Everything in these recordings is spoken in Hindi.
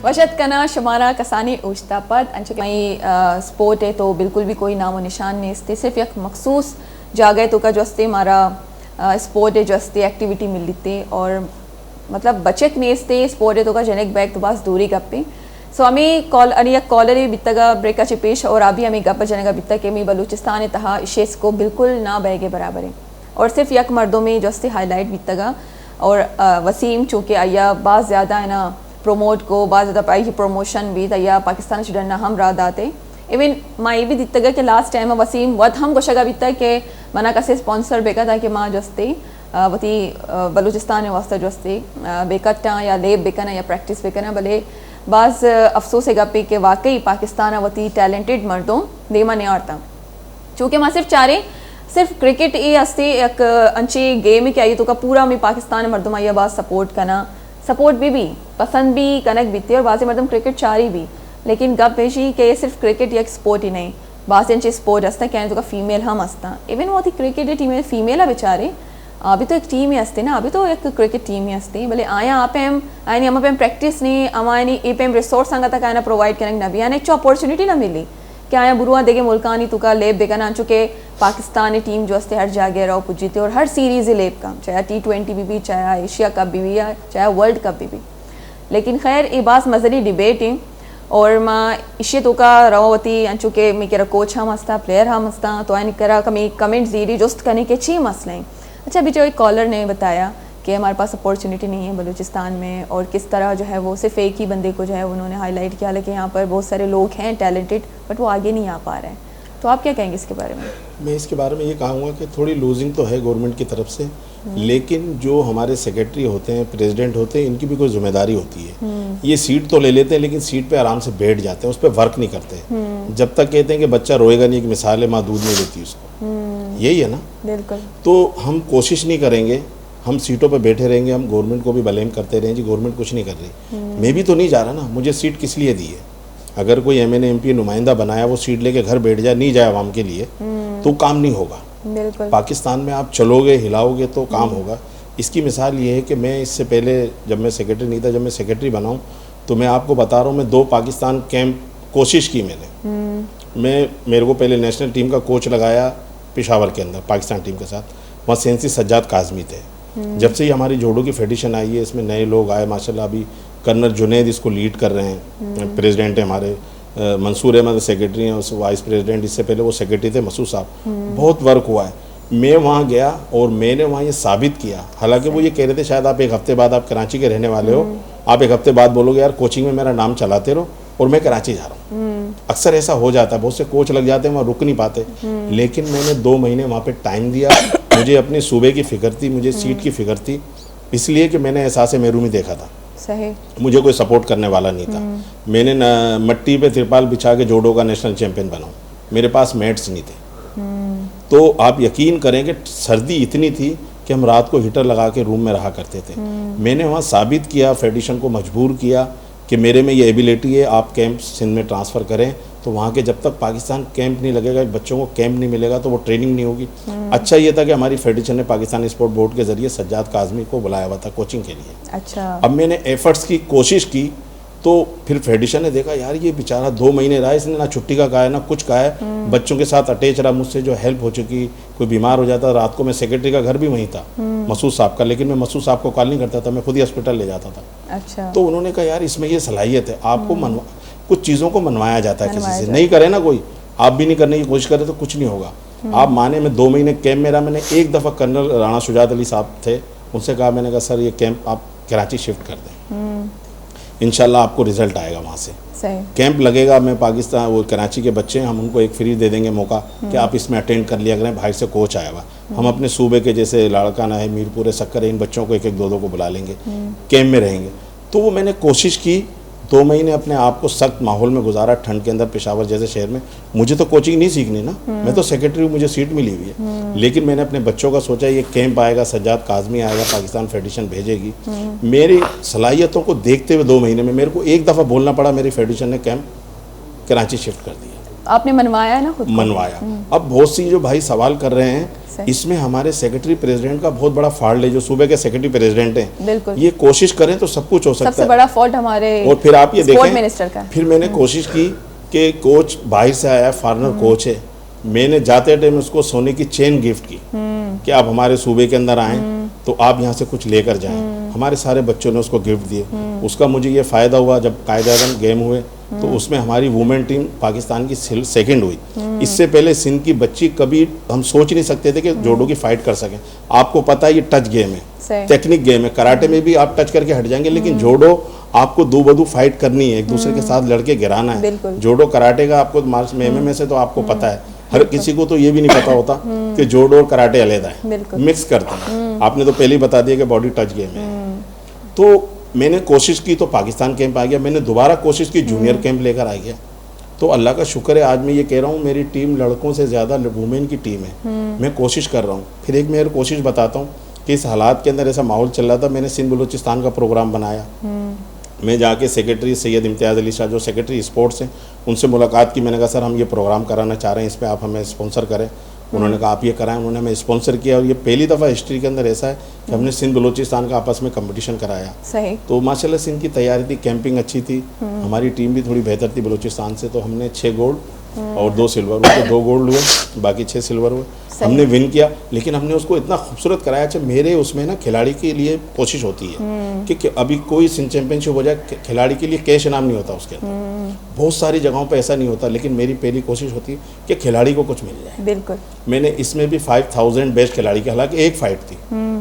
वशत कना शुमारा कसानी उश्तापत अंचकई स्पोर्ट है तो बिल्कुल भी कोई नामो निशान नहीं इसते, सिर्फ एक मखसूस जागे तो का जो अस्ते हमारा स्पोर्ट है जो अस्ते एक्टिविटी मिलते और मतलब बचत नहीं इसते स्पोर्ट है तो का जनक बैग तो बस दूरी गप्पे सो हमें कॉल अनि एक कॉलर बित्तगा ब्रेका पेश और अभी हमें गप्पा जनगा बित्ता के मी बलूचिस्तान तहा इशेस को बिल्कुल ना बैगे बराबर है और सिर्फ यक मर्दों में जो अस्ते हाईलाइट बित्तगा और वसीम चूँकि आया बहुत ज़्यादा है ना प्रोमोट को बहुत ज़्यादा पाई की प्रमोशन भी या पाकिस्तान स्टूडेंट हम राह दाते इवन माँ ये भी दित्तगा कि लास्ट टाइम वसीम वत हम गोशगा बित्ता के मना कसे स्पॉन्सर बेका था कि माँ जस्ते वती बलूचिस्तान वास्ता जस्ते बेकटा या लेब बेकना या प्रैक्टिस बेकना भले बाज़ अफसोस है गप्पे के वाकई पाकिस्तान वती टैलेंटेड मर्दों देमा नहीं आता चूँकि माँ सिर्फ क्रिकेट ये अस्ते एक अंचे गेम क्या ये तो का पूरा में पाकिस्तान मर्दों माया बात सपोर्ट करना सपोर्ट भी पसंद भी कनक बीती और बाज़ मर्दम क्रिकेट चारी भी लेकिन गप पेशी कि ये सिर्फ क्रिकेट या स्पोर्ट ही नहीं बाज़ अंचे स्पोर्ट हस्ता क्या तो का फीमेल हम हस्ता इवन वो थी क्रिकेट टीम फीमेल बेचारे अभी तो एक टीम ही हस्ते ना अभी तो एक क्रिकेट टीम ही हस्ते भले आया आप हम आए हम पे प्रैक्टिस नहीं अमानी ए पे रिसोर्स संगा तक आना प्रोवाइड करेंगे ना भी आने एक अपॉर्चुनिटी ना मिली क्या आया बुरुआ देगे मुल्कानी तुका लेब देगा ना चुके पाकिस्तानी टीम जो हस्ते हर जागे रहो पुजीते और हर सीरीज़ लेब का चाहे T20 भी चाहे एशिया कप भी या चाहे वर्ल्ड कप भी लेकिन खैर ये बात मजरी डिबेट है और माँ इशे तो का रवावती अंचुके मैं कह कोच हम हंसता प्लेयर हम हंसता तो आने करा कमी कमेंट जीरी जोस्त करने के अच्छी मसले हैं। अच्छा अभी जो एक कॉलर ने बताया कि हमारे पास अपॉर्चुनिटी नहीं है बलूचिस्तान में और किस तरह जो है वो सिर्फ एक ही बंदे को जो है उन्होंने हाईलाइट किया लेकिन यहाँ पर बहुत सारे लोग हैं टैलेंटेड बट वो आगे नहीं आ पा रहे हैं, तो आप क्या कहेंगे इसके बारे में? मैं इसके बारे में ये कहूँगा कि थोड़ी लूजिंग तो है गवर्नमेंट की तरफ से, लेकिन जो हमारे सेक्रेटरी होते हैं प्रेसिडेंट होते हैं इनकी भी कोई जिम्मेदारी होती है। ये सीट तो ले लेते हैं लेकिन सीट पे आराम से बैठ जाते हैं, उस पर वर्क नहीं करते। जब तक कहते हैं कि बच्चा रोएगा नहीं, एक मिसाल है माँ दूध नहीं देती उसको, यही है ना। बिल्कुल। तो हम कोशिश नहीं करेंगे, हम सीटों पर बैठे रहेंगे, हम गवर्नमेंट को भी ब्लेम करते रहेंगे जी गवर्नमेंट कुछ नहीं कर रही। मैं भी तो नहीं जा रहा ना, मुझे सीट किस लिए दी है? अगर कोई MNA MP नुमाइंदा बनाया वो सीट लेके घर बैठ जाए, नहीं जाए आवाम के लिए, तो काम नहीं होगा। बिल्कुल। पाकिस्तान में आप चलोगे हिलाओगे तो काम होगा। इसकी मिसाल ये है कि मैं इससे पहले जब मैं सेक्रेटरी नहीं था, जब मैं सेक्रेटरी बनाऊं तो मैं आपको बता रहा हूँ, मैं 2 पाकिस्तान कैंप कोशिश की मैंने। मेरे को पहले नेशनल टीम का कोच लगाया पेशावर के अंदर पाकिस्तान टीम के साथ, वहाँ सेंसी सज्जाद काजमी थे। जब से ही हमारी जोड़ों की फेडरेशन आई है, इसमें नए लोग आए माशाल्लाह। अभी कर्नल जुनैद इसको लीड कर रहे हैं, प्रेसिडेंट है हमारे, मंसूर अहमद सेक्रेटरी हैं, उस वाइस प्रेसिडेंट, इससे पहले वो सेक्रेटरी थे मसूद साहब। बहुत वर्क हुआ है। मैं वहाँ गया और मैंने वहाँ ये साबित किया, हालांकि वो ये कह रहे थे शायद आप 1 हफ्ते बाद, आप कराची के रहने वाले हो, आप 1 हफ्ते बाद बोलोगे यार कोचिंग में मेरा नाम चलाते रहो और मैं कराची जा रहा हूँ। अक्सर ऐसा हो जाता है, बहुत से कोच लग जाते हैं वहाँ रुक नहीं पाते। लेकिन मैंने 2 महीने वहाँ पे टाइम दिया। मुझे अपने सूबे की फिक्र थी, मुझे सीट की फिक्र थी, इसलिए कि मैंने एहसास महरूमी देखा था। सही। मुझे कोई सपोर्ट करने वाला नहीं था। मैंने मट्टी पे तिरपाल बिछा के जोडो का नेशनल चैंपियन बनाऊँ, मेरे पास मैट्स नहीं थे। तो आप यकीन करें कि सर्दी इतनी थी कि हम रात को हीटर लगा के रूम में रहा करते थे। मैंने वहाँ साबित किया, फेडरेशन को मजबूर किया कि मेरे में ये एबिलिटी है, आप कैंप सिंध में ट्रांसफ़र करें। तो वहाँ के जब तक पाकिस्तान कैंप नहीं लगेगा, बच्चों को कैंप नहीं मिलेगा तो वो ट्रेनिंग नहीं होगी। अच्छा ये था कि हमारी फेडरेशन ने पाकिस्तान स्पोर्ट बोर्ड के ज़रिए सज्जाद काजमी को बुलाया हुआ था कोचिंग के लिए। अच्छा। अब मैंने एफर्ट्स की कोशिश की तो फिर फेडरेशन ने देखा यार ये बेचारा 2 महीने रहा, इसने ना छुट्टी का कहा है ना कुछ कहा है, बच्चों के साथ अटैच रहा, मुझसे जो हेल्प हो चुकी, कोई बीमार हो जाता रात को, मैं सेक्रेटरी का घर भी वहीं था मसूद साहब का, लेकिन मैं मसूद साहब को कॉल नहीं करता था, मैं खुद ही हॉस्पिटल ले जाता था। अच्छा। तो उन्होंने कहा यार इसमें ये सलाहियत है, आपको कुछ चीज़ों को मनवाया जाता है किसी से, नहीं करे ना कोई, आप भी नहीं करने की कोशिश करें तो कुछ नहीं होगा। आप माने मैं 2 महीने कैंप में रहा, मैंने एक दफ़ा कर्नल राणा शुजात अली साहब थे, उनसे कहा, मैंने कहा सर ये कैंप आप कराची शिफ्ट कर दें, इंशाल्लाह आपको रिजल्ट आएगा वहाँ से। सही। कैंप लगेगा, मैं पाकिस्तान वो कराची के बच्चे हैं, हम उनको एक फ्री दे देंगे मौका कि आप इसमें अटेंड कर लिया करें, बाहर से कोच आया हुआ। हम अपने सूबे के जैसे लाड़काना है, मीरपुर, सक्कर है, इन बच्चों को 1-1, 2-2 को बुला लेंगे, कैंप में रहेंगे। तो वो मैंने कोशिश की, 2 महीने अपने आप को सख्त माहौल में गुजारा, ठंड के अंदर, पेशावर जैसे शहर में। मुझे तो कोचिंग नहीं सीखनी ना, मैं तो सेक्रेटरी हूँ, मुझे सीट मिली हुई है। लेकिन मैंने अपने बच्चों का सोचा ये कैंप आएगा, सज्जाद काजमी आएगा, पाकिस्तान फेडरेशन भेजेगी। मेरी सलाहियतों को देखते हुए 2 महीने में मेरे को एक दफ़ा बोलना पड़ा, मेरी फेडरेशन ने कैंप कराची शिफ्ट कर दिया। आपने मनवाया है ना खुद को? मनवाया। अब बहुत सी जो भाई सवाल कर रहे हैं, सही। इसमें हमारे सेक्रेटरी प्रेसिडेंट का बहुत बड़ा फॉल्ट है। जो सूबे के सेक्रेटरी प्रेसिडेंट हैं, बिल्कुल। ये कोशिश करें तो सब कुछ हो सकता है। सबसे बड़ा फॉल्ट हमारे और फिर आप ये स्पोर्ट देखें, मिनिस्टर का है। फिर मैंने कोशिश की कि कोच बाहर से आया, फॉरेनर कोच है, मैंने जाते टाइम उसको सोने की चेन गिफ्ट की कि आप हमारे सूबे के अंदर आएँ तो आप यहाँ से कुछ लेकर जाएं। हमारे सारे बच्चों ने उसको गिफ्ट दिए। उसका मुझे ये फ़ायदा हुआ, जब कायदे गेम हुए तो उसमें हमारी वुमेन टीम पाकिस्तान की सेकंड हुई। इससे पहले सिंध की बच्ची कभी हम सोच नहीं सकते थे कि जोडो की फाइट कर सकें। आपको पता है ये टच गेम है, टेक्निक गेम है। कराटे में भी आप टच करके हट जाएंगे, लेकिन जोडो आपको दो बदू फाइट करनी है, एक दूसरे के साथ लड़के गिराना है। जोडो कराटे का आपको मार्च में से तो आपको पता है, हर किसी को तो ये भी नहीं पता होता कि जोडो और कराटे अलग है, मिक्स करते हैं। आपने तो पहले ही बता दिया कि बॉडी टच गेम है। तो मैंने कोशिश की तो पाकिस्तान कैंप आ गया, मैंने दोबारा कोशिश की जूनियर कैंप लेकर आ गया। तो अल्लाह का शुक्र है, आज मैं ये कह रहा हूँ मेरी टीम लड़कों से ज़्यादा वुमेन की टीम है। मैं कोशिश कर रहा हूँ। फिर एक मैं कोशिश बताता हूँ कि इस हालात के अंदर ऐसा माहौल चल रहा था, मैंने सिंध बलूचिस्तान का प्रोग्राम बनाया। मैं जाके सेक्रेटरी सैयद इम्तियाज़ अली शाह, जो सेक्रेटरी स्पोर्ट्स हैं, उनसे मुलाकात की। मैंने कहा सर हम ये प्रोग्राम कराना चाह रहे हैं, इस पर आप हमें स्पॉन्सर करें। उन्होंने कहा आप ये कराएं। उन्होंने हमें स्पॉन्सर किया और ये पहली दफ़ा हिस्ट्री के अंदर ऐसा है कि हमने सिंध बलूचिस्तान का आपस में कंपटीशन कराया। सही। तो माशाल्लाह सिंध की तैयारी थी, कैंपिंग अच्छी थी, हमारी टीम भी थोड़ी बेहतर थी बलूचिस्तान से। तो हमने 6 गोल्ड और 2 सिल्वर, उनके 2 गोल्ड हुए, बाकी 6 सिल्वर हुए। हमने विन किया, लेकिन हमने उसको इतना खूबसूरत कराया। अच्छा, मेरे उसमें ना खिलाड़ी के लिए कोशिश होती है कि अभी कोई सिंध चैंपियनशिप हो जाए, खिलाड़ी के लिए कैश इनाम नहीं होता उसके अंदर। बहुत सारी जगहों पे ऐसा नहीं होता, लेकिन मेरी पहली कोशिश होती है कि खिलाड़ी को कुछ मिल जाए। बिल्कुल। मैंने इसमें भी 5000 बेस्ट खिलाड़ी के, हालांकि एक फाइट थी,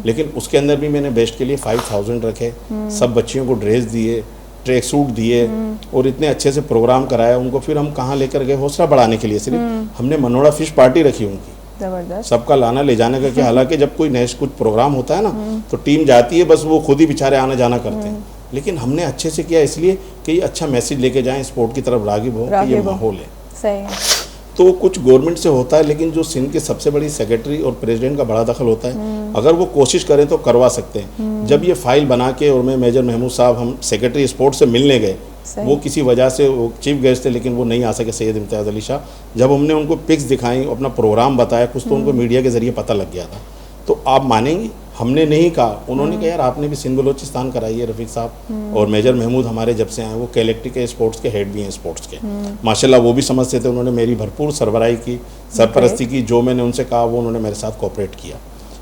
लेकिन उसके अंदर भी मैंने बेस्ट के लिए 5000 रखे। सब बच्चियों को ड्रेस दिए, ट्रैक सूट दिए और इतने अच्छे से प्रोग्राम कराया उनको। फिर हम कहाँ लेकर गए, हौसला बढ़ाने के लिए सिर्फ हमने मनोड़ा फिश पार्टी रखी उनकी, जबरदस्त। सबका लाना ले जाने का। कि हालांकि जब कोई नेक्स्ट कुछ प्रोग्राम होता है ना, तो टीम जाती है, बस वो खुद ही बेचारे आना जाना करते हैं। लेकिन हमने अच्छे से किया, इसलिए कि ये अच्छा मैसेज लेके जाएं, स्पोर्ट की तरफ रागिब हो कि ये माहौल है। सही। तो कुछ गवर्नमेंट से होता है, लेकिन जो सिंध के सबसे बड़ी सेक्रेटरी और प्रेसिडेंट का बड़ा दखल होता है। अगर वो कोशिश करें तो करवा सकते हैं। जब ये फाइल बना के और मैं मेजर महमूद साहब, हम सेक्रेटरी स्पोर्ट्स से मिलने गए, वो किसी वजह से वो चीफ गेस्ट थे, लेकिन वो नहीं आ सके, सैयद इम्तियाज़ अली शाह। जब हमने उनको पिक्स दिखाई, अपना प्रोग्राम बताया, कुछ तो उनको मीडिया के जरिए पता लग गया था। तो आप मानेंगी, हमने नहीं कहा, उन्होंने कहा यार आपने भी सिंध बलूचिस्तान कराई है रफ़ीक साहब। और मेजर महमूद हमारे जब से आए, वो कैलेक्ट्री के स्पोर्ट्स के हेड भी हैं स्पोर्ट्स के, माशाल्लाह वो भी समझते थे। उन्होंने मेरी भरपूर सरबराही की, सरपरस्ती की, जो मैंने उनसे कहा वो उन्होंने मेरे साथ कोऑपरेट किया।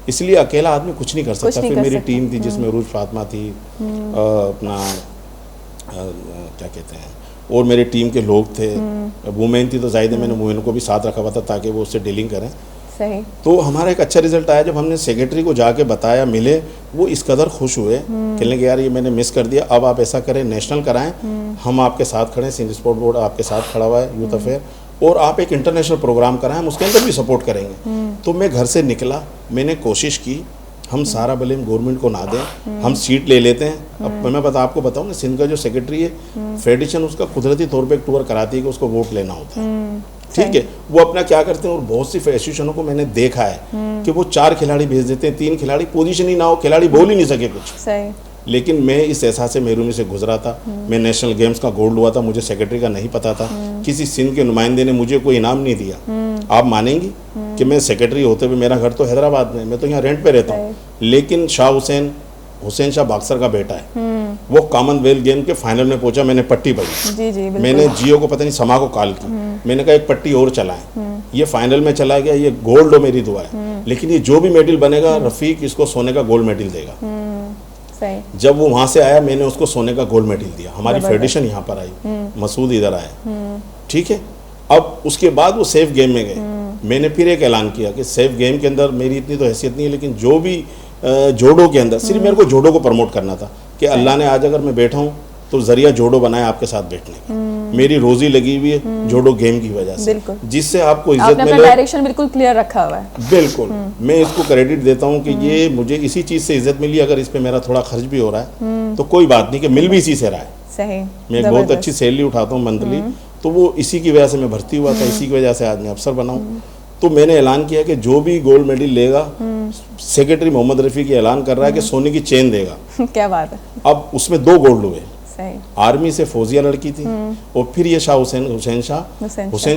इसलिए अकेला आदमी कुछ नहीं कर सकता। फिर मेरी टीम थी जिसमें रूज फातिमा थी, अपना क्या कहते हैं, और मेरे टीम के लोग थे। वुमेन थी तो जाहिर है मैंने वुमेन को भी साथ रखा हुआ था ताकि वो उससे डीलिंग करें। सही। तो हमारा एक अच्छा रिजल्ट आया। जब हमने सेक्रेटरी को जाके बताया, मिले, वो इस कदर खुश हुए, कहने लगे यार ये मैंने मिस कर दिया, अब आप ऐसा करें नेशनल कराएं, हम आपके साथ खड़े हैं, सिंध स्पोर्ट बोर्ड आपके साथ खड़ा हुआ है, यूथ अफेयर, और आप एक इंटरनेशनल प्रोग्राम कराएं, हम उसके अंदर भी सपोर्ट करेंगे। तो मैं घर से निकला, मैंने कोशिश की, हम सारा ब्लेम गवर्नमेंट को ना दें, हम सीट ले लेते हैं। अब मैं आपको बताऊं ना, सिंध का जो सेक्रेटरी है, फेडरेशन उसका कुदरती तौर पे एक टूर कराती है कि उसको वोट लेना होता है, ठीक है। वो अपना क्या करते हैं, और बहुत सी एसोसिएशनों को मैंने देखा है कि वो 4 खिलाड़ी भेज देते हैं, 3 खिलाड़ी, पोजीशन ही ना हो, खिलाड़ी बोल ही नहीं सके कुछ। सही। लेकिन मैं इस एहसास से मेरूनी से गुजरा था। मैं नेशनल गेम्स का गोल्ड हुआ था, मुझे सेक्रेटरी का नहीं पता था, किसी सिंध के नुमाइंदे ने मुझे कोई इनाम नहीं दिया। आप मानेंगी कि मैं सेक्रेटरी होते हुए, मेरा घर तो हैदराबाद में, मैं तो यहाँ रेंट पे रहता हूँ, लेकिन शाह हुसैन शाह बाक्सर का बेटा है, वो कॉमनवेल्थ गेम के फाइनल में पहुंचा। मैंने पट्टी पड़ी, जी जी, मैंने जियो को पता नहीं समा को कॉल की, मैंने कहा एक पट्टी और चलाएं, ये फाइनल में चला गया, ये गोल्ड हो, मेरी दुआ है। लेकिन ये जो भी मेडल बनेगा, रफ़ीक इसको सोने का गोल्ड मेडल देगा। सही। जब वो वहाँ से आया, मैंने उसको सोने का गोल्ड मेडल दिया। हमारी फेडरेशन यहाँ पर आई, मसूद इधर आए, ठीक है। अब उसके बाद वो सेफ गेम में गए। मैंने फिर एक ऐलान किया कि सेफ गेम के अंदर मेरी इतनी तो हैसियत नहीं है, लेकिन जो भी जोडो के अंदर, सिर्फ मेरे को जोडो को प्रमोट करना था कि अल्लाह ने आज अगर मैं बैठा हूँ तो जरिया जोडो बनाया आपके साथ बैठने का। मेरी रोजी लगी हुई है जोडो गेम की वजह से, जिससे आपको इज्जत मिले। डायरेक्शन बिल्कुल क्लियर रखा हुआ है। बिल्कुल, मैं इसको क्रेडिट देता हूँ कि ये मुझे इसी चीज़ से इज्जत मिली। अगर इस पे मेरा थोड़ा खर्च भी हो रहा है तो कोई बात नहीं, कि मिल भी इसी से रहा है। सही। मैं एक बहुत अच्छी सैलरी उठाता हूँ मंथली, तो वो इसी की वजह से मैं भर्ती हुआ था, इसी की वजह से आज मैं अफसर बना हूँ। तो मैंने ऐलान किया कि जो भी गोल्ड मेडल लेगा, सेक्रेटरी मोहम्मद रफ़ी की ऐलान कर रहा है कि सोने की चेन देगा। क्या बात है। अब उसमें 2 गोल्ड हुए, सही। आर्मी से फौजिया लड़की थी, और फिर ये शाह हुसैन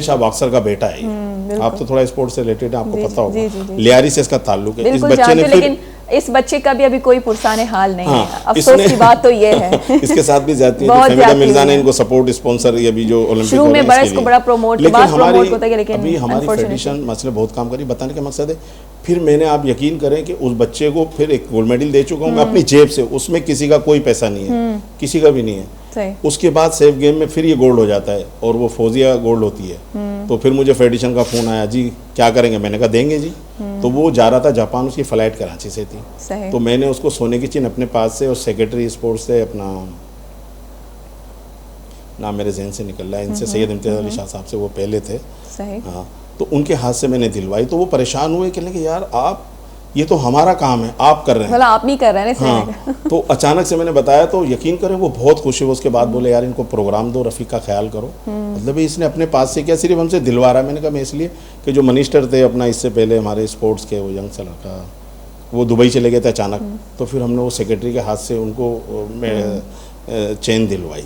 शाह बॉक्सर का बेटा है ये। आप तो थोड़ा स्पोर्ट्स से रिलेटेड है, आपको पता होगा, लियारी से इसका ताल्लुक है। इस बच्चे ने लेकिन इस बच्चे का भी अभी कोई पुरसाने हाल नहीं है, अफसोस की बात तो ये है। इसके साथ भी जाती है, फहमीदा मिर्जा ने इनको सपोर्ट स्पॉन्सर ये भी जो ओलंपिक शुरू में बड़ा इसको बड़ा प्रमोट, लेकिन प्रमोट होता है, लेकिन अभी हमारी फेडरेशन मसले बहुत काम करी। बताने का मकसद है, फिर मैंने, आप यकीन करें कि उस बच्चे को फिर एक गोल्ड मेडल दे चुका हूँ मैं अपनी जेब से, उसमें किसी का कोई पैसा नहीं है, किसी का भी नहीं है। उसके बाद सेफ गेम में फिर ये गोल्ड हो जाता है, और वो फौजिया गोल्ड होती है। तो फिर मुझे फेडरेशन का फ़ोन आया, जी क्या करेंगे, मैंने कहा देंगे जी। तो वो जा रहा था जापान, उसकी फ़्लाइट कराची से थी, तो मैंने उसको सोने की चीन अपने पास से, और सेक्रेटरी स्पोर्ट्स से, अपना नाम मेरे जहन से निकल रहा है, इनसे सैयद इम्तियाज़ अली शाह साहब से वो पहले थे, हाँ, तो उनके हाथ से मैंने दिलवाई। तो वो परेशान हुए, कहने कि यार आप, ये तो हमारा काम है, आप कर रहे हैं, आप नहीं कर रहे हैं। हाँ। तो अचानक से मैंने बताया, तो यकीन करें वो बहुत खुश हुए। उसके बाद बोले यार इनको प्रोग्राम दो, रफ़ीक का ख्याल करो। मतलब इसने अपने पास से क्या, सिर्फ हमसे दिलवा रहा है। मैंने कहा मैं इसलिए कि जो मिनिस्टर थे अपना इससे पहले हमारे स्पोर्ट्स के, वो यंग सा लड़का, वो दुबई चले गए थे अचानक, तो फिर हमने वो सेक्रेटरी के हाथ से उनको चेन दिलवाई।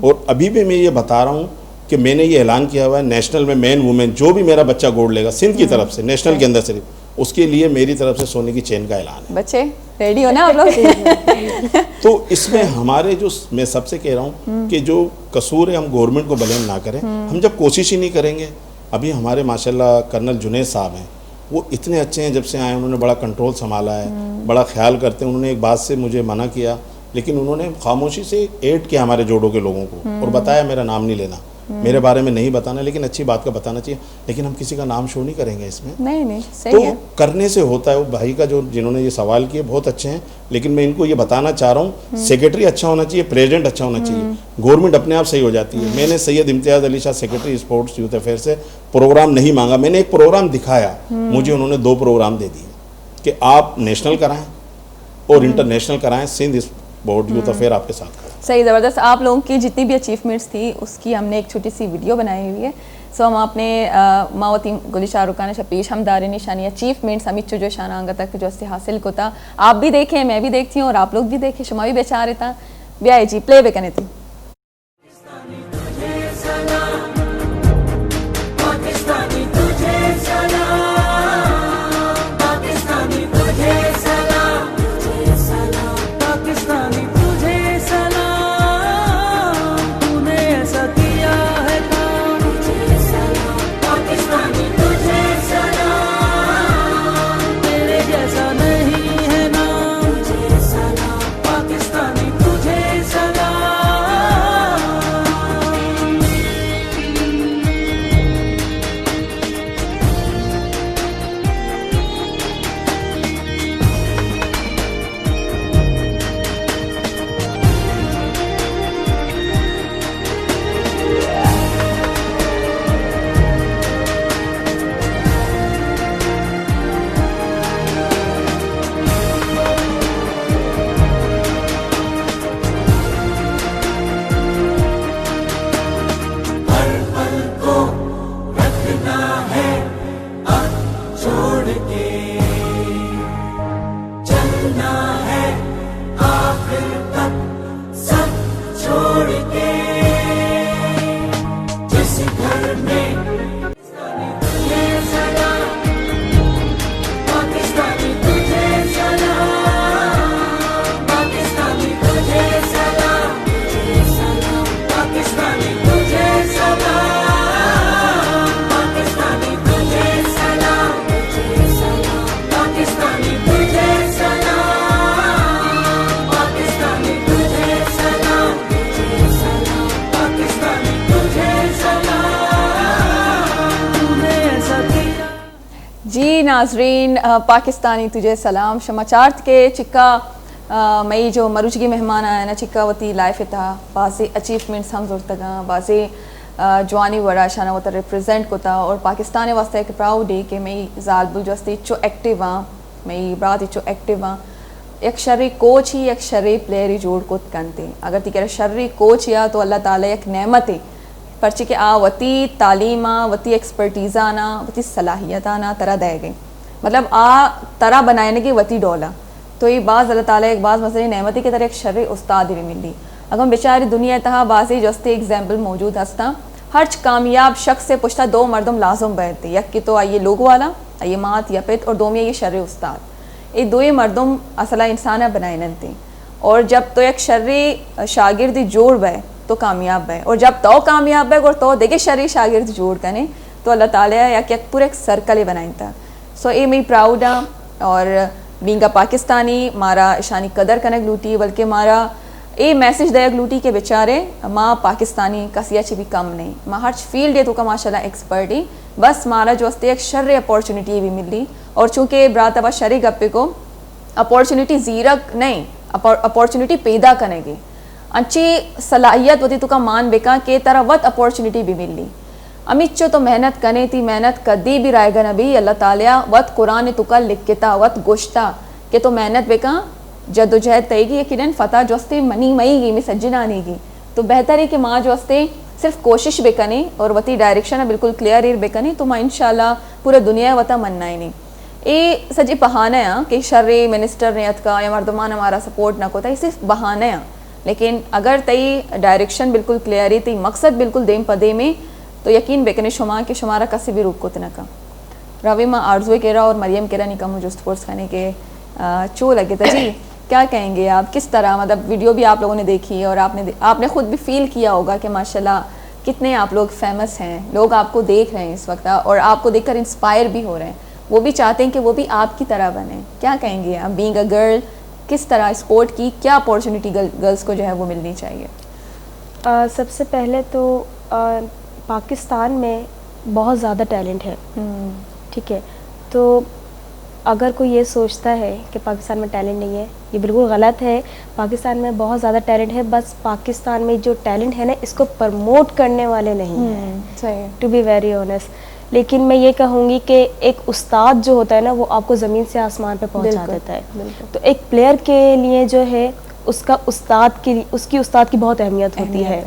और अभी भी मैं ये बता रहा हूँ कि मैंने ये ऐलान किया हुआ है, नेशनल में मैन वुमेन जो भी मेरा बच्चा गोल्ड लेगा सिंध की तरफ से, नेशनल के अंदर सिर्फ, उसके लिए मेरी तरफ से सोने की चेन का ऐलान है। बच्चे रेडी हो ना आप लोग। तो इसमें हमारे जो, मैं सबसे कह रहा हूँ कि जो कसूर है, हम गवर्नमेंट को ब्लेम ना करें। हम जब कोशिश ही नहीं करेंगे, अभी हमारे माशाल्लाह कर्नल जुनैद साहब हैं, वो इतने अच्छे हैं, जब से आए उन्होंने बड़ा कंट्रोल संभाला है, बड़ा ख्याल करते हैं। उन्होंने एक बात से मुझे मना किया, लेकिन उन्होंने खामोशी से ऐड किया हमारे जोड़ों के लोगों को, और बताया मेरा नाम नहीं लेना, मेरे बारे में नहीं बताना, लेकिन अच्छी बात का बताना चाहिए। लेकिन हम किसी का नाम शो नहीं करेंगे इसमें, नहीं सही तो है। करने से होता है। वो भाई का जो, जिन्होंने ये सवाल किए, बहुत अच्छे हैं, लेकिन मैं इनको ये बताना चाह रहा हूँ, सेक्रेटरी अच्छा होना चाहिए, प्रेसिडेंट अच्छा होना चाहिए, गवर्नमेंट अपने आप सही हो जाती है। मैंने Syed Imtiaz Ali Shah secretary sports youth affair से प्रोग्राम नहीं मांगा, मैंने एक प्रोग्राम दिखाया, मुझे उन्होंने 2 प्रोग्राम दे दिए कि आप नेशनल कराएं और इंटरनेशनल कराएं, सिंध स्पोर्ट यूथ अफेयर आपके साथ कराएं। सही, ज़बरदस्त। आप लोगों की जितनी भी अचीवमेंट्स थी उसकी हमने एक छोटी सी वीडियो बनाई हुई है। सो हम आपने मावती गुली शाहरुखाना शपीश हमदारी निशानी अचीवमेंट्स हमित जो शानांग तक जो हासिल होता, आप भी देखें, मैं भी देखती हूँ, और आप लोग भी देखें, शुमा भी बेचा रहे था ब्याह जी प्ले वे कने थी। जी नाजरीन, पाकिस्तानी तुझे सलाम समाचार के चिक्का मई जो मरुजगी मेहमान आया ना चिक्का वती लाइफ था बासे अचीवमेंट्स हम जोर तक बासे जवानी वड़ा शाना वो रिप्रेजेंट को था। और पाकिस्तान वास्ते एक प्राउड है कि मई जालबुल जो इच्चो एक्टिव हाँ, मई ब्रात इच्चो एक्टिव हाँ, एक शर्री कोच ही एक शर्री प्लेयर ही जोड़ को कंते। अगर ती कह शर्री कोच या तो अल्लाह ताला एक नेमत है, पर्ची के आ वती तालीमा वती एक्सपर्टीज़ा ना वती सलाहियत ना तरह दे गई, मतलब आ तरह बनाने की वती डोला। तो ये बाज़ अल्लाह ताला एक बाज़ मसले नेमती की तरह एक शर्री उस्ताद भी मिली। अगम बेचारी दुनिया तहा बाजी जस्ते एग्जाम्पल मौजूद हस्ता हर कामयाब शख्स से पुछता दो मर्दम लाजम बैठते यक कि तो आइए लोग वाला आइए मात या पित और दोमिया ये शर्र उस्ताद ये दो ही मर्दम असला इंसान बनाए ननते और जब तो एक शर्री शागिर्दी जोड़ बे तो कामयाब बे और जब तो कामयाब बे और तो देखे शर्री शागिर्द जोड़ कने तो अल्लाह ताला या कि पूरे एक सर्कल बनाई था सो ये मैं प्राउड हाँ और बींगा पाकिस्तानी मारा ईशानी कदर कनक लूटी बल्कि मारा ये मैसेज दयक लूटी के बेचारे माँ पाकिस्तानी कसिया ची भी कम नहीं माँ हर फील्ड है तो का माशाल्लाह एक्सपर्ट ही बस मारा जो अस्ते एक शर्र अपॉर्चुनिटी भी मिली और चूँकि ब्रात अब शर्री गप्पे को अपॉर्चुनिटी जीरक नहीं अपॉर्चुनिटी पैदा करेगी अच्छी सलाहियत होती तो का मान बेका के तरह वत अपॉर्चुनिटी भी मिली अमित चो तो मेहनत कने थी मेहनत कदी भी रायगा नबी अल्लाह ताला वत कुरान तुका लिखता वत गोश्ता के तो मेहनत बेका जदोजहद तयगी यकीनन फ़तह जोस्ते मनी मईगी में सज्जना आनेगी तो बेहतर है कि माँ जोस्ते सिर्फ कोशिश बेकने और वती डायरेक्शन है बिल्कुल क्लियर ईर बेकने तो माँ इंशाल्लाह पूरा दुनिया वता मनना ही नहीं ये सजी बहाना है कि शर्रे मिनिस्टर नियत का या मर्दमान हमारा सपोर्ट ना कोता ये सिर्फ बहाना है लेकिन अगर तई डायरेक्शन बिल्कुल क्लियर ही तई मकसद बिल्कुल देम पदे में तो यकीन बेकने शुमा के शुमारा कसी भी रुक को तना का रवि माँ आरजुए केरा और मरियम केरा निका मुझे स्पोर्ट्स खाने के चो लगे था जी क्या कहेंगे आप किस तरह मतलब वीडियो भी आप लोगों ने देखी और आपने खुद भी फील किया होगा कि माशाल्लाह कितने आप लोग फेमस हैं लोग आपको देख रहे हैं इस वक्त और आपको देखकर इंस्पायर भी हो रहे हैं वो भी चाहते हैं कि वो भी आपकी तरह बने क्या कहेंगे आप बीइंग अ गर्ल किस तरह स्पोर्ट की क्या अपॉर्चुनिटी गर्ल्स को जो है वो मिलनी चाहिए सबसे पहले तो पाकिस्तान में बहुत ज़्यादा टैलेंट है ठीक है तो अगर कोई ये सोचता है कि पाकिस्तान में टैलेंट नहीं है ये बिल्कुल गलत है पाकिस्तान में बहुत ज़्यादा टैलेंट है बस पाकिस्तान में जो टैलेंट है ना इसको प्रमोट करने वाले नहीं हैं टू बी वेरी ऑनेस्ट लेकिन मैं ये कहूँगी कि एक उस्ताद जो होता है ना वो आपको ज़मीन से आसमान पे पहुँचा देता है तो एक प्लेयर के लिए जो है उसकी उस्ताद की बहुत अहमियत होती है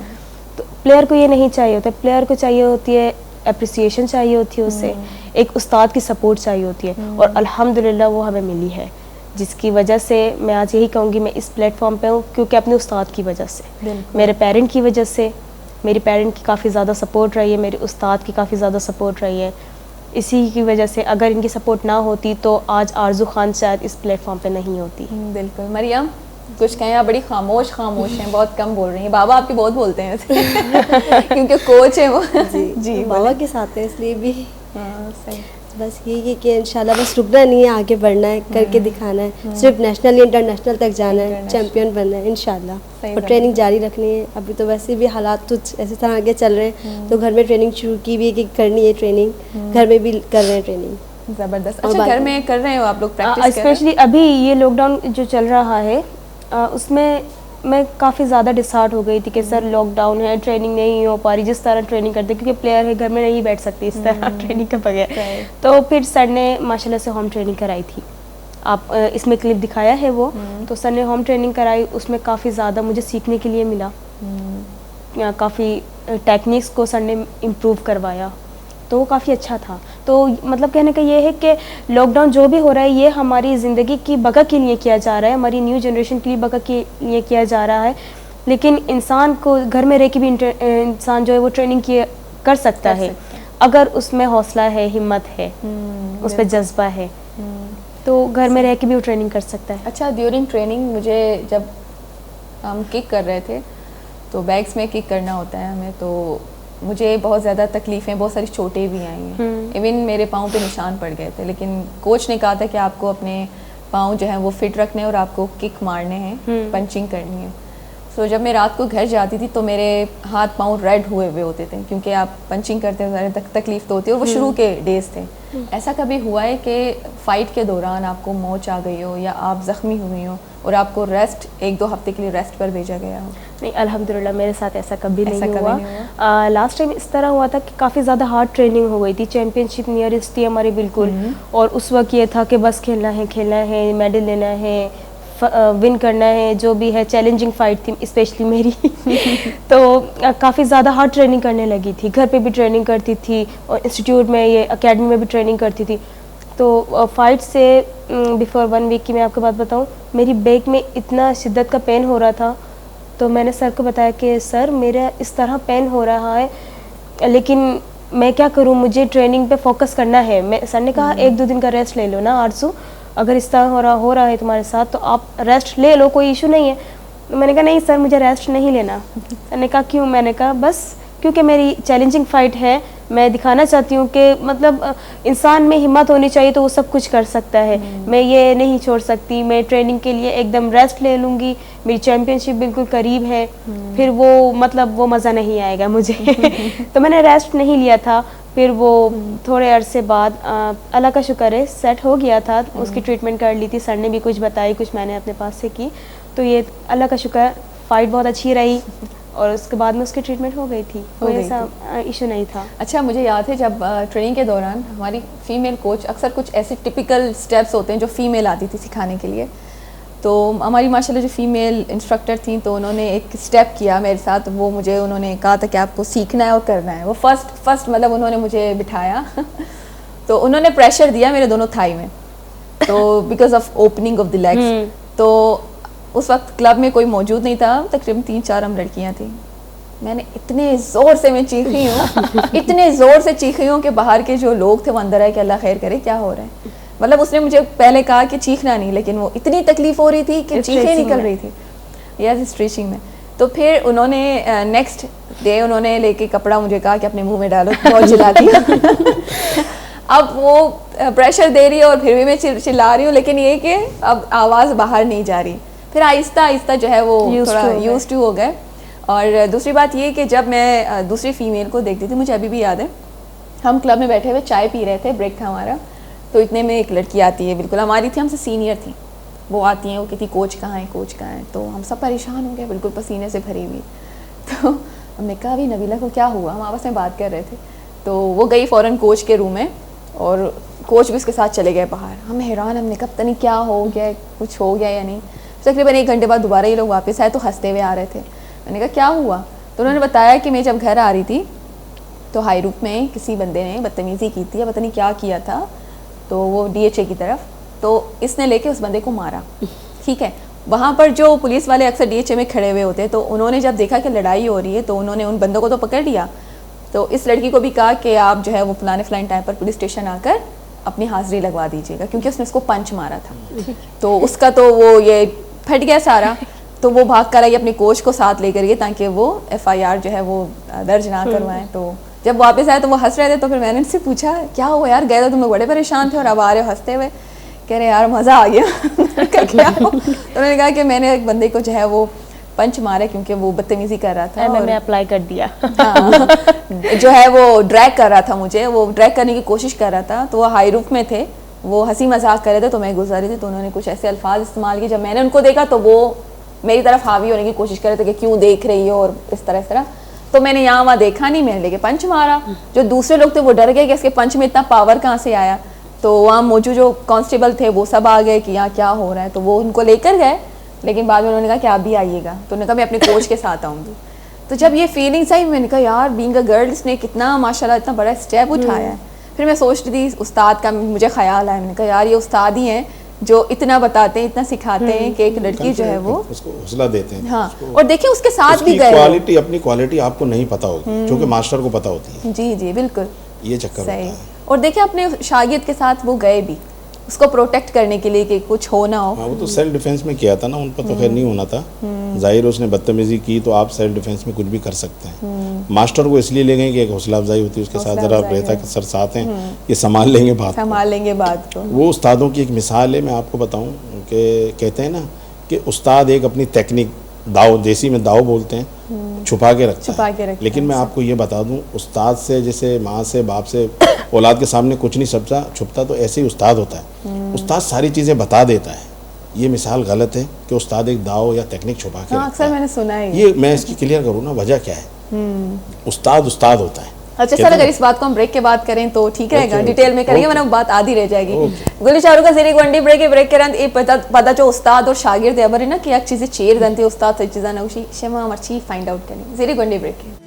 तो प्लेयर को ये नहीं चाहिए होता प्लेयर को चाहिए होती है एप्रिसिएशन चाहिए होती है उससे एक उस्ताद की सपोर्ट चाहिए होती है और अल्हम्दुलिल्लाह वो हमें मिली है जिसकी वजह से मैं आज यही कहूँगी मैं इस प्लेटफॉर्म पे हूँ क्योंकि अपने उस्ताद की वजह से मेरे पेरेंट की वजह से मेरी पेरेंट की काफ़ी ज़्यादा सपोर्ट रही है मेरे उस्ताद की काफ़ी ज़्यादा सपोर्ट रही है इसी की वजह से अगर इनकी सपोर्ट ना होती तो आज आरजू खान शायद इस प्लेटफॉर्म पे नहीं होती बिल्कुल मरियम कुछ कहें आप बड़ी खामोश हैं बहुत कम बोल रही हैं बाबा आपकी बहुत बोलते हैं क्योंकि कोच है वो जी बाबा के साथ है इसलिए भी सही बस यही है कि इंशाल्लाह बस रुकना नहीं है आगे बढ़ना है करके दिखाना है सिर्फ नेशनल इंटरनेशनल तक जाना है चैंपियन बनना है इंशाल्लाह और ट्रेनिंग जारी रखनी है अभी तो वैसे भी हालात तो ऐसे तरह आगे चल रहे हैं तो घर में ट्रेनिंग शुरू की भी है कि करनी है ट्रेनिंग घर में भी कर रहे हैं ट्रेनिंग ज़बरदस्त अच्छा घर में कर रहे हो आप लोग प्रैक्टिस स्पेशली अभी ये लॉकडाउन जो चल रहा है उसमें मैं काफ़ी ज़्यादा डिसहार्ट हो गई थी कि सर लॉकडाउन है ट्रेनिंग नहीं हो पा रही जिस तरह ट्रेनिंग करते क्योंकि प्लेयर है घर में नहीं बैठ सकती इस तरह ट्रेनिंग के बगैर तो फिर सर ने माशाल्लाह से होम ट्रेनिंग कराई थी आप इसमें क्लिप दिखाया है वो तो सर ने होम ट्रेनिंग कराई उसमें काफ़ी ज़्यादा मुझे सीखने के लिए मिला काफ़ी टेक्निक्स को सर ने इम्प्रूव करवाया तो वो काफ़ी अच्छा था तो मतलब कहने का ये है कि लॉकडाउन जो भी हो रहा है ये हमारी ज़िंदगी की बका के लिए किया जा रहा है हमारी न्यू जनरेशन के लिए बका के लिए किया जा रहा है लेकिन इंसान को घर में रह के भी इंसान जो है वो ट्रेनिंग कर सकता है अगर उसमें हौसला है हिम्मत है उस पर जज्बा है तो घर में रह के भी वो ट्रेनिंग कर सकता है अच्छा ड्यूरिंग ट्रेनिंग मुझे जब हम किक कर रहे थे तो बैग्स में किक करना होता है हमें तो मुझे बहुत ज़्यादा तकलीफ़ें बहुत सारी चोटें भी आई हैं इवन मेरे पाँव पे निशान पड़ गए थे लेकिन कोच ने कहा था कि आपको अपने पाँव जो है वो फिट रखने और आपको किक मारने हैं पंचिंग करनी है सो जब मैं रात को घर जाती थी तो मेरे हाथ पाँव रेड हुए होते थे क्योंकि आप पंचिंग करते हो तकलीफ तो होती है और वो शुरू के डेज थे ऐसा कभी हुआ है कि फ़ाइट के दौरान आपको मोच आ गई हो या आप ज़ख्मी हुई हो और आपको रेस्ट 1-2 हफ्ते के लिए रेस्ट पर भेजा गया हो नहीं अल्हम्दुलिल्लाह मेरे साथ ऐसा कभी नहीं हुआ लास्ट टाइम इस तरह हुआ था कि काफ़ी ज़्यादा हार्ड ट्रेनिंग हो गई थी चैम्पियनशिप नियरेस्ट थी हमारी बिल्कुल और उस वक्त ये था कि बस खेलना है मेडल लेना है विन करना है जो भी है चैलेंजिंग फाइट थी स्पेशली मेरी तो काफ़ी ज़्यादा हार्ड ट्रेनिंग करने लगी थी घर पे भी ट्रेनिंग करती थी और इंस्टीट्यूट में ये एकेडमी में भी ट्रेनिंग करती थी तो फाइट से बिफोर 1 वीक की मैं आपको बात बताऊं मेरी बैक में इतना शिद्दत का पेन हो रहा था तो मैंने सर को बताया कि सर मेरा इस तरह पेन हो रहा है, लेकिन मैं क्या करूं, मुझे ट्रेनिंग पे फोकस करना है। मैं सर ने कहा 1-2 दिन का रेस्ट ले लो ना आरजू, अगर इस तरह हो रहा है तुम्हारे साथ तो आप रेस्ट ले लो, कोई इशू नहीं है। तो मैंने कहा नहीं सर मुझे रेस्ट नहीं लेना। सर ने कहा क्यों? मैंने कहा बस क्योंकि मेरी चैलेंजिंग फाइट है, मैं दिखाना चाहती हूँ कि मतलब इंसान में हिम्मत होनी चाहिए तो वो सब कुछ कर सकता है। मैं ये नहीं छोड़ सकती, मैं ट्रेनिंग के लिए एकदम रेस्ट ले लूँगी, मेरी चैम्पियनशिप बिल्कुल करीब है, फिर वो मतलब वो मज़ा नहीं आएगा मुझे। तो मैंने रेस्ट नहीं लिया था। फिर वो थोड़े अरसे बाद अल्लाह का शुक्र है सेट हो गया था, उसकी ट्रीटमेंट कर ली थी, सर ने भी कुछ बताई, कुछ मैंने अपने पास से की, तो ये अल्लाह का शुक्र है फाइट बहुत अच्छी रही और उसके बाद में उसकी ट्रीटमेंट हो गई थी, कोई ऐसा इशू नहीं था। अच्छा, मुझे याद है जब ट्रेनिंग के दौरान हमारी फीमेल कोच अक्सर कुछ ऐसे टिपिकल स्टेप्स होते हैं जो फीमेल आती थी सिखाने के लिए, तो हमारी माशाल्लाह जो फीमेल इंस्ट्रक्टर थी तो उन्होंने एक स्टेप किया मेरे साथ, वो मुझे उन्होंने कहा था कि आपको सीखना है और करना है। वो फर्स्ट मतलब उन्होंने मुझे बिठाया तो उन्होंने प्रेशर दिया मेरे दोनों थाई में, तो because of opening of the legs. तो उस वक्त क्लब में कोई मौजूद नहीं था, तकरीबन 3-4 हम लड़कियां थी। मैंने इतने ज़ोर से मैं चीखी हूँ इतने ज़ोर से चीखी हूँ कि बाहर के जो लोग थे वो अंदर आए कि अल्लाह खैर करे क्या हो रहा है। मतलब उसने मुझे पहले कहा कि चीखना नहीं, लेकिन वो इतनी तकलीफ हो रही थी कि चीखें निकल रही थी, यस स्ट्रेचिंग में। तो फिर उन्होंने नेक्स्ट डे उन्होंने लेके कपड़ा मुझे कहा कि अपने मुंह में डालो, बहुत चिल्लाती हूँ। अब वो प्रेशर दे रही है और फिर भी मैं चिल्ला रही हूँ, लेकिन ये कि अब आवाज़ बाहर नहीं जा रही। फिर आहिस्ता आहिस्ता जो है वो थोड़ा यूज टू हो गए। और दूसरी बात ये कि जब मैं दूसरी फीमेल को देखती थी, मुझे अभी भी याद है, हम क्लब में बैठे हुए चाय पी रहे थे, ब्रेक था हमारा, तो इतने में एक लड़की आती है, बिल्कुल हमारी थी, हमसे सीनियर थी, वो आती हैं, वो कहती कोच कहाँ है, कोच कहाँ है। तो हम सब परेशान हो गए, बिल्कुल पसीने से भरी हुई। तो हमने कहा अभी नबीला को क्या हुआ, हम आपस में बात कर रहे थे। तो वो गई फ़ौरन कोच के रूम में और कोच भी उसके साथ चले गए बाहर। हम हैरान, हमने कहा पता नहीं क्या हो गया, कुछ हो गया या नहीं। तकरीबन 1 घंटे बाद दोबारा ये लोग वापस आए तो हंसते हुए आ रहे थे। मैंने कहा क्या हुआ, तो उन्होंने बताया कि मैं जब घर आ रही थी तो हाई रूप में किसी बंदे ने बदतमीज़ी की थी, या पता नहीं क्या किया था, तो वो DHA की तरफ, तो इसने लेके उस बंदे को मारा। ठीक है, वहाँ पर जो पुलिस वाले अक्सर DHA में खड़े हुए होते हैं, तो उन्होंने जब देखा कि लड़ाई हो रही है तो उन्होंने उन बंदों को तो पकड़ लिया, तो इस लड़की को भी कहा कि आप जो है वो फलाने टाइम पर पुलिस स्टेशन आकर अपनी हाजिरी लगवा दीजिएगा, क्योंकि उसने उसको पंच मारा था। तो उसका तो वो ये फट गया सारा, तो वो भाग कर आई अपने कोच को साथ लेकर गए ताकि वो FIR जो है वो दर्ज ना करवाएं। तो जब वापस आए तो वो हंस रहे थे, तो फिर मैंने उनसे पूछा क्या हुआ यार, गए तो तुम लोग बड़े परेशान थे और अब आ रहे हो हंसते हुए। कह रहे यार मज़ा आ गया। क्या हो? तो उन्होंने कहा कि मैंने एक बंदे को जो है वो पंच मारा क्योंकि वो बदतमीज़ी कर रहा था, मैंने अप्लाई कर दिया। हाँ, जो है वो ड्रैग कर रहा था मुझे, वो ड्रैग करने की कोशिश कर रहा था। तो वो हाई रूफ में थे, वो हंसी मजाक कर रहे थे, तो मैं गुजर रही थी, तो उन्होंने कुछ ऐसे अल्फाज इस्तेमाल किए। जब मैंने उनको देखा तो वो मेरी तरफ हावी होने की कोशिश कर रहे थे कि क्यों देख रही हो और इस तरह। तो मैंने यहाँ वहाँ देखा नहीं, मैंने लेके पंच मारा। जो दूसरे लोग थे वो डर गए कि इसके पंच में इतना पावर कहाँ से आया। तो वहाँ मौजूद जो कांस्टेबल थे वो सब आ गए कि यहाँ क्या हो रहा है, तो वो उनको लेकर गए, लेकिन बाद में उन्होंने कहा कि आप भी आइएगा। तो उन्होंने कहा मैं अपने कोच के साथ आऊँगी। तो जब ये फीलिंग्स आई, मैंने कहा यार बीइंग अ गर्ल इसने कितना माशाल्लाह इतना बड़ा स्टेप उठाया है। फिर मैं सोचती थी उस्ताद का मुझे ख्याल आया, मैंने कहा यार ये उस्ताद ही हैं जो इतना बताते हैं, इतना सिखाते हैं कि एक लड़की जो है वो उसको हौसला देते हैं। हाँ, और देखिए उसके साथ भी गए क्वालिटी, अपनी क्वालिटी आपको नहीं पता होगी जो कि मास्टर को पता होती है। जी जी बिल्कुल, ये चक्कर होता है। और देखिए अपने शागिर्द के साथ वो गए भी उसको प्रोटेक्ट करने के लिए कि कुछ हो ना हो। हाँ, वो तो सेल्फ डिफेंस में किया था ना, उन पर तो खैर नहीं होना था। जाहिर उसने बदतमीजी की तो आप सेल्फ डिफेंस में कुछ भी कर सकते हैं। मास्टर को इसलिए ले गए कि एक हौसला अफजाई होती है, उसके साथ जरा रहता कि सर साथ हैं, ये संभाल लेंगे बात को। वो उस्तादों की एक मिसाल है, मैं आपको बताऊं कि कहते हैं ना कि उस्ताद एक अपनी टेक्निक दाव, देसी में दाव बोलते हैं, छुपा के रखता है। लेकिन मैं आपको ये बता दूं, उस्ताद से जैसे माँ से बाप से औलाद के सामने कुछ नहीं छुपता, तो ऐसे ही उस्ताद होता है। उस्ताद सारी चीज़ें बता देता है। ये मिसाल गलत है कि उस्ताद एक दाव या टेक्निक छुपा के अक्सर मैंने सुना है ये मैं इसकी क्लियर करूँ ना, वजह क्या है। उस्ताद होता है। अच्छा सर, अगर इस बात को हम ब्रेक के बाद करें तो ठीक रहेगा, डिटेल में करेंगे वरना बात आधी रह जाएगी। गुली चारू का सीरी वंडी ब्रेक के ये पता जो उस्ताद और शागिर्द एबर है ना कि एक चीज़ें चेयर दंते उस्ताद सच चीज़ा नौशी शमा मर्ची फाइंड आउट करेंगे सीरी वंडी ब्रेक के।